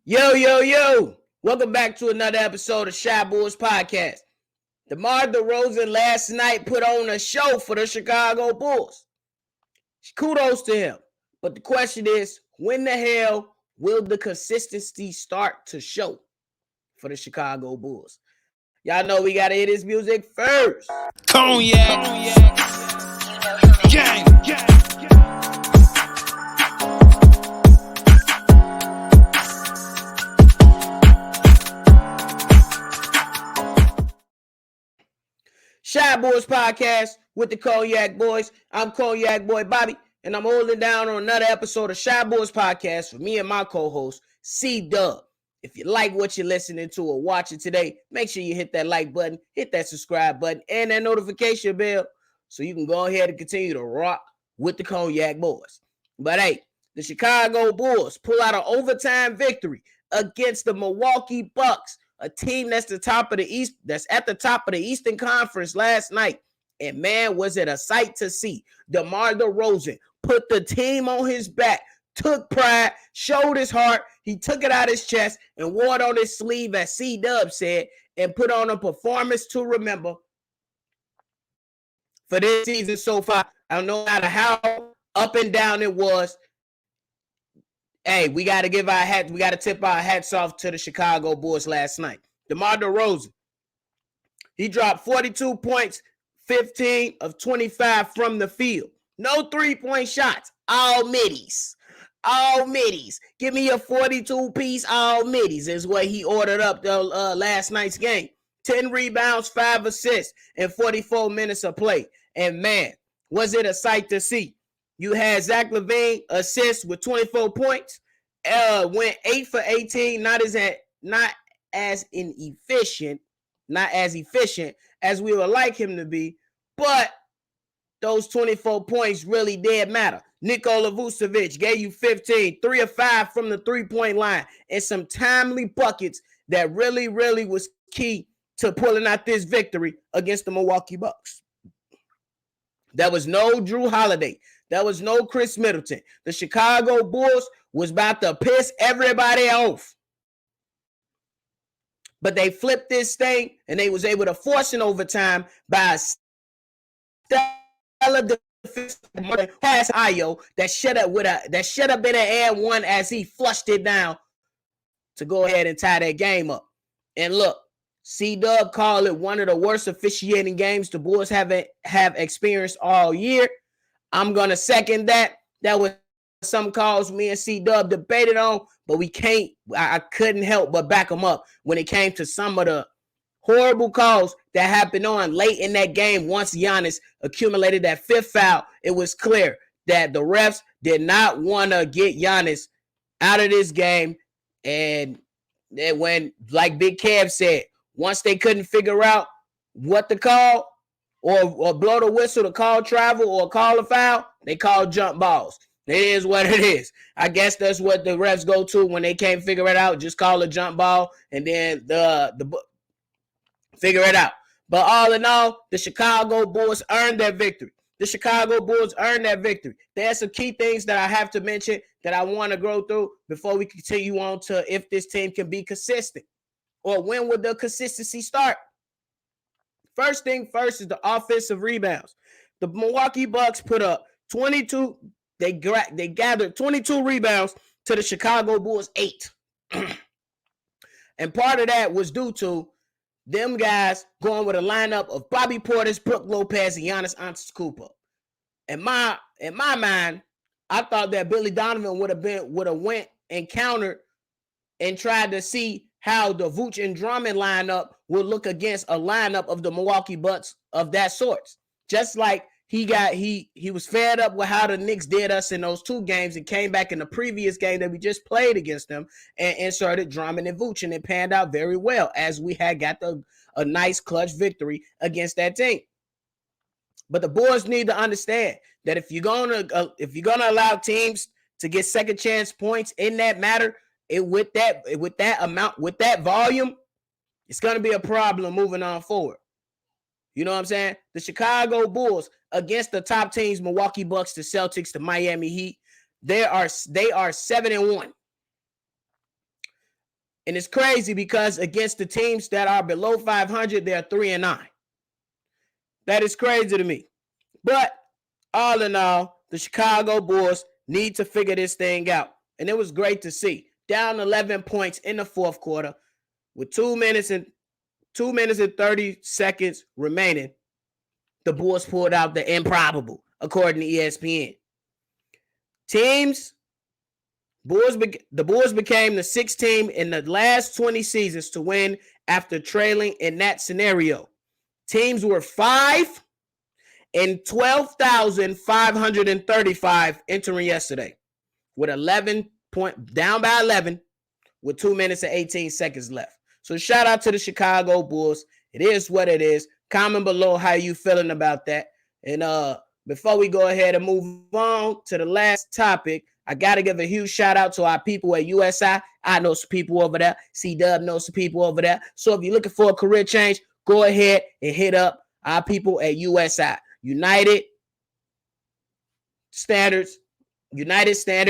Yo, yo, yo. Welcome back to another episode of Shy Bulls Podcast. Demar Derozan last night put on a show for the Chicago Bulls. Kudos to him. But the question is, when the hell will the consistency start to show for the Chicago Bulls? Y'all know we got to hear this music first. Cognac. Gang. Shy Boys Podcast with the Cognac Boys. I'm Cognac Boy Bobby, and I'm holding down on another episode of Shy Boys Podcast for me and my co-host, C-Dub. If you like what you're listening to or watching today, make sure you hit that like button, hit that subscribe button, and that notification bell so you can go ahead and continue to rock with the Cognac Boys. But hey, the Chicago Bulls pull out an overtime victory against the Milwaukee Bucks, a team that's at the top of the Eastern Conference last night. And man, was it a sight to see. Demar Derozan put the team on his back, took pride, showed his heart. He took it out his chest and wore it on his sleeve, as C-Dub said, and put on a performance to remember for this season so far. I don't know how up and down it was. Hey, we got to tip our hats off to the Chicago Bulls last night. DeMar DeRozan, he dropped 42 points, 15 of 25 from the field. No three-point shots, all middies. All middies. Give me a 42-piece all middies is what he ordered up last night's game. 10 rebounds, 5 assists, and 44 minutes of play. And man, was it a sight to see. You had Zach LaVine assist with 24 points. Went 8 for 18. Not as efficient as we would like him to be. But those 24 points really did matter. Nikola Vucevic gave you 15, 3 of 5 from the three-point line, and some timely buckets that really, really was key to pulling out this victory against the Milwaukee Bucks. There was no Drew Holiday. There was no Chris Middleton. The Chicago Bulls was about to piss everybody off. But they flipped this thing, and they was able to force an overtime by a stellar defense pass Ayo that should have been an and one as he flushed it down to go ahead and tie that game up. And look, C-Dub called it one of the worst officiating games the Bulls have experienced all year. I'm going to second that. That was some calls me and C-Dub debated on, but I couldn't help but back them up when it came to some of the horrible calls that happened on late in that game. Once Giannis accumulated that fifth foul, it was clear that the refs did not want to get Giannis out of this game. And when, like Big Kev said, once they couldn't figure out what to call or blow the whistle to call travel or call a foul, they called jump balls. It is what it is. I guess that's what the refs go to when they can't figure it out. Just call a jump ball and then the figure it out. But all in all, the Chicago Bulls earned that victory. There's some key things that I have to mention that I want to go through before we continue on to if this team can be consistent. Or when would the consistency start? First thing first is the offensive rebounds. The Milwaukee Bucks put up 22. They gathered 22 rebounds to the Chicago Bulls 8. And part of that was due to them guys going with a lineup of Bobby Portis, Brook Lopez, and Giannis Antetokounmpo. In my mind, I thought that Billy Donovan would have went and countered and tried to see how the Vooch and Drummond lineup would look against a lineup of the Milwaukee Bucks of that sort. Just like he was fed up with how the Knicks did us in those two games and came back in the previous game that we just played against them and inserted Drummond and Vooch, and it panned out very well as we had got a nice clutch victory against that team. But the Bulls need to understand that if you're gonna allow teams to get second chance points in that matter, with that volume, it's gonna be a problem moving on forward. You know what I'm saying? The Chicago Bulls against the top teams, Milwaukee Bucks, the Celtics, the Miami Heat, they are 7-1. And it's crazy because against the teams that are below 500, they're 3-9. That is crazy to me. But all in all, the Chicago Bulls need to figure this thing out. And it was great to see. Down 11 points in the fourth quarter with 2 minutes and 30 seconds remaining. The Bulls pulled out the improbable, according to ESPN. The Bulls became the sixth team in the last 20 seasons to win after trailing in that scenario. Teams were 5 and 12,535 entering yesterday, with 11 point down by 11 with 2 minutes and 18 seconds left. So shout out to the Chicago Bulls. It is what it is. Comment below how you feeling about that. And before we go ahead and move on to the last topic, I got to give a huge shout out to our people at USI. I know some people over there. C-Dub knows some people over there. So if you're looking for a career change, go ahead and hit up our people at USI. United Standard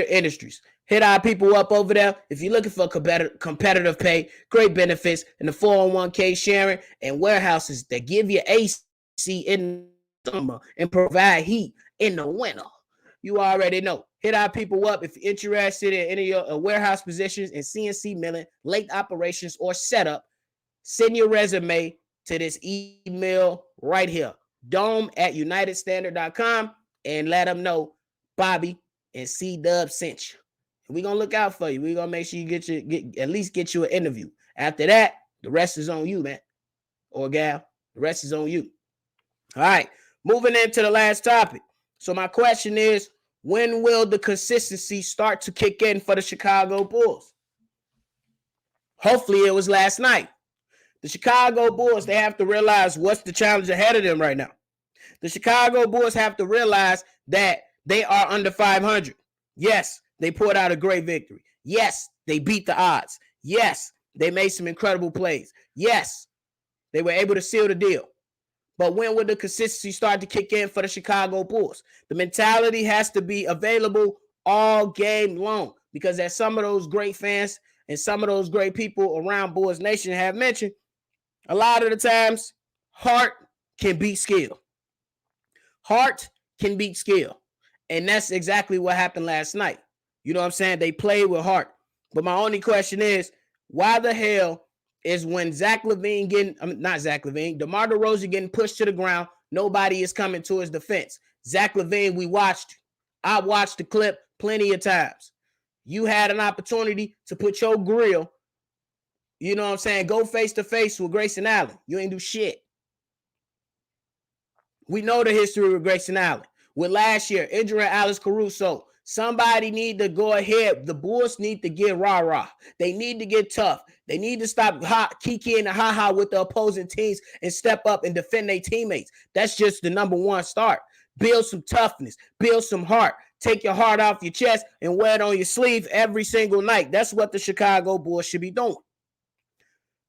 Industries. Hit our people up over there if you're looking for competitive pay, great benefits, and the 401k sharing and warehouses that give you AC in the summer and provide heat in the winter. You already know. Hit our people up if you're interested in any of your warehouse positions in CNC milling, late operations, or setup. Send your resume to this email right here, dome@unitedstandard.com, and let them know Bobby and C-Dub sent you. And we're going to look out for you. We're going to make sure you at least get you an interview. After that, the rest is on you, man. Or gal, the rest is on you. All right, moving into the last topic. So my question is, when will the consistency start to kick in for the Chicago Bulls? Hopefully it was last night. The Chicago Bulls, they have to realize what's the challenge ahead of them right now. The Chicago Bulls have to realize that they are under 500. Yes, they pulled out a great victory. Yes, they beat the odds. Yes, they made some incredible plays. Yes, they were able to seal the deal. But when will the consistency start to kick in for the Chicago Bulls? The mentality has to be available all game long, because as some of those great fans and some of those great people around Bulls Nation have mentioned, a lot of the times, heart can beat skill. Heart can beat skill. And that's exactly what happened last night. You know what I'm saying? They played with heart. But my only question is, why the hell is when DeMar Derozan getting pushed to the ground, nobody is coming to his defense? Zach LaVine, I watched the clip plenty of times. You had an opportunity to put your grill, you know what I'm saying, go face to face with Grayson Allen. You ain't do shit. We know the history with Grayson Allen. With last year, injuring Alex Caruso, somebody need to go ahead. The Bulls need to get rah-rah. They need to get tough. They need to stop kiki and ha-ha with the opposing teams and step up and defend their teammates. That's just the number one start. Build some toughness. Build some heart. Take your heart off your chest and wear it on your sleeve every single night. That's what the Chicago Bulls should be doing.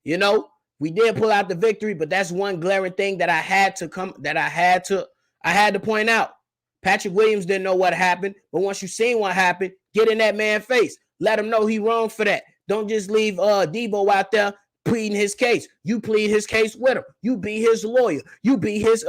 You know, we did pull out the victory, but that's one glaring thing that I had to point out. Patrick Williams didn't know what happened, but once you seen what happened, get in that man's face. Let him know he wrong for that. Don't just leave Debo out there pleading his case. You plead his case with him. You be his lawyer. You be his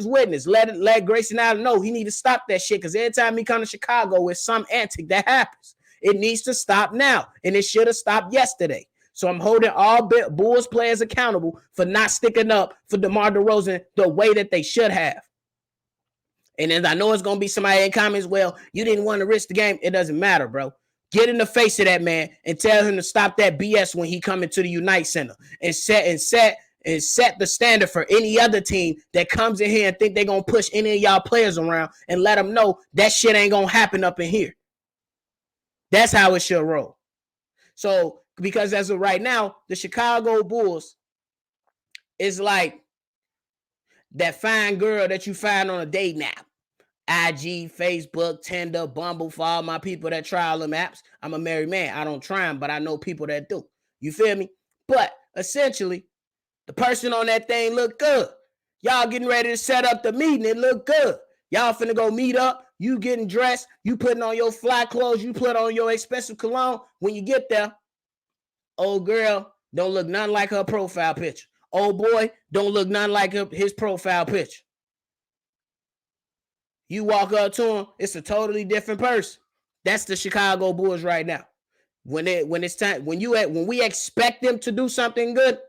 witness. Let Grayson Allen know he need to stop that shit, because every time he come to Chicago with some antic that happens, it needs to stop now, and it should have stopped yesterday. So I'm holding all Bulls players accountable for not sticking up for DeMar DeRozan the way that they should have. And then I know it's going to be somebody in comments, well, you didn't want to risk the game. It doesn't matter, bro. Get in the face of that man and tell him to stop that BS when he come into the Unite Center and set the standard for any other team that comes in here and think they're going to push any of y'all players around, and let them know that shit ain't going to happen up in here. That's how it should roll. So, because as of right now, the Chicago Bulls is like that fine girl that you find on a dating app. IG, Facebook, Tinder, Bumble, for all my people that try all them apps. I'm a married man. I don't try them, but I know people that do. You feel me? But essentially, the person on that thing look good. Y'all getting ready to set up the meeting. It look good. Y'all finna go meet up. You getting dressed. You putting on your fly clothes. You put on your expensive cologne. When you get there, Old girl don't look nothing like her profile picture. Old boy don't look nothing like his profile picture. You walk up to him, it's a totally different person. That's the Chicago Bulls right now. When it's time, when we expect them to do something good,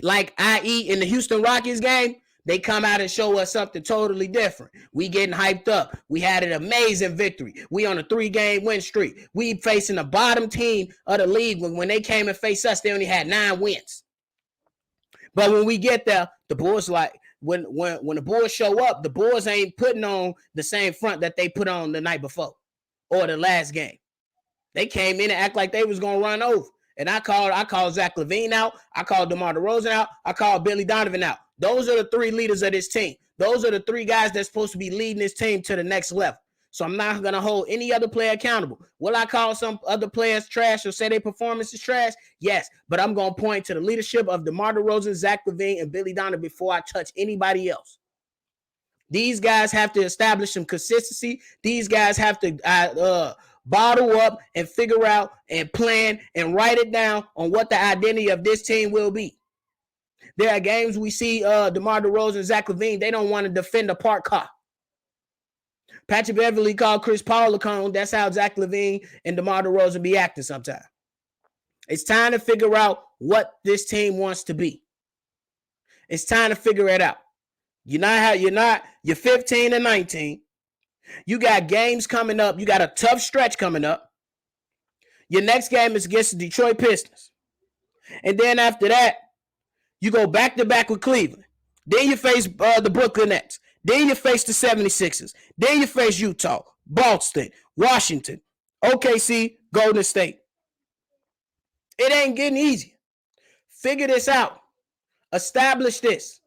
like i.e. in the Houston Rockets game, they come out and show us something totally different. We getting hyped up. We had an amazing victory. We on a 3-game win streak. We facing the bottom team of the league. When they came and faced us, they only had 9 wins. But when we get there, the Bulls like when the Bulls show up, the Bulls ain't putting on the same front that they put on the night before or the last game. They came in and act like they was gonna run over. And I called Zach LaVine out. I called DeMar DeRozan out. I called Billy Donovan out. Those are the 3 leaders of this team. Those are the 3 guys that's supposed to be leading this team to the next level. So I'm not going to hold any other player accountable. Will I call some other players trash or say their performance is trash? Yes, but I'm going to point to the leadership of DeMar DeRozan, Zach LaVine, and Billy Donovan before I touch anybody else. These guys have to establish some consistency. These guys have to bottle up and figure out and plan and write it down on what the identity of this team will be. There are games we see DeMar DeRozan and Zach LaVine, they don't want to defend a parked car. Patrick Beverley called Chris Paul a cone. That's how Zach LaVine and DeMar DeRozan be acting sometimes. It's time to figure out what this team wants to be. It's time to figure it out. You're 15 and 19. You got games coming up. You got a tough stretch coming up. Your next game is against the Detroit Pistons. And then after that, you go back-to-back with Cleveland. Then you face the Brooklyn Nets. Then you face the 76ers. Then you face Utah, Boston, Washington, OKC, Golden State. It ain't getting easier. Figure this out. Establish this.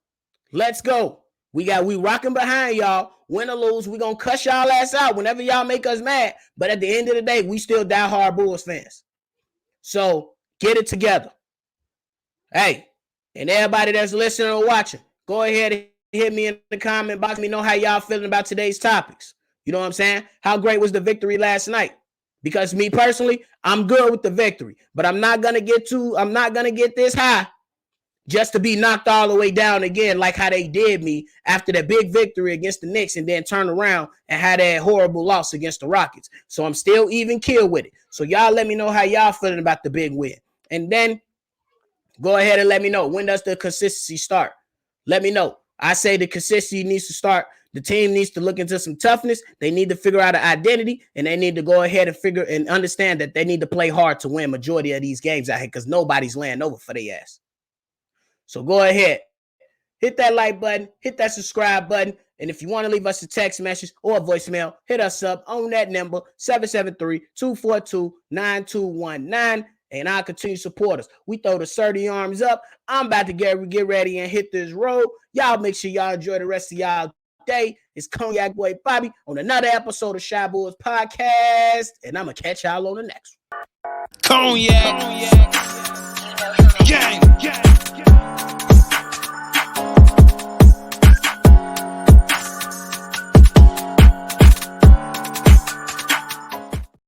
Let's go. We rocking behind y'all. Win or lose, we gonna cuss y'all ass out whenever y'all make us mad. But at the end of the day, we still die-hard Bulls fans. So get it together. Hey, and everybody that's listening or watching, go ahead and hit me in the comment box. Let me know how y'all feeling about today's topics. You know what I'm saying? How great was the victory last night? Because me personally, I'm good with the victory, but I'm not gonna get this high just to be knocked all the way down again, like how they did me after that big victory against the Knicks and then turn around and had that horrible loss against the Rockets. So I'm still even keel with it. So y'all let me know how y'all feeling about the big win. And then go ahead and let me know, when does the consistency start? Let me know. I say the consistency needs to start. The team needs to look into some toughness. They need to figure out an identity, and they need to go ahead and figure and understand that they need to play hard to win majority of these games out here because nobody's laying over for their ass. So go ahead, hit that like button, hit that subscribe button, and if you want to leave us a text message or a voicemail, hit us up on that number, 773-242-9219, and I'll continue to support us. We throw the 30 arms up. I'm about to get ready and hit this road. Y'all make sure y'all enjoy the rest of y'all day. It's Cognac Boy Bobby on another episode of Shy Bulls Podcast, and I'm going to catch y'all on the next one. Cognac. Gang.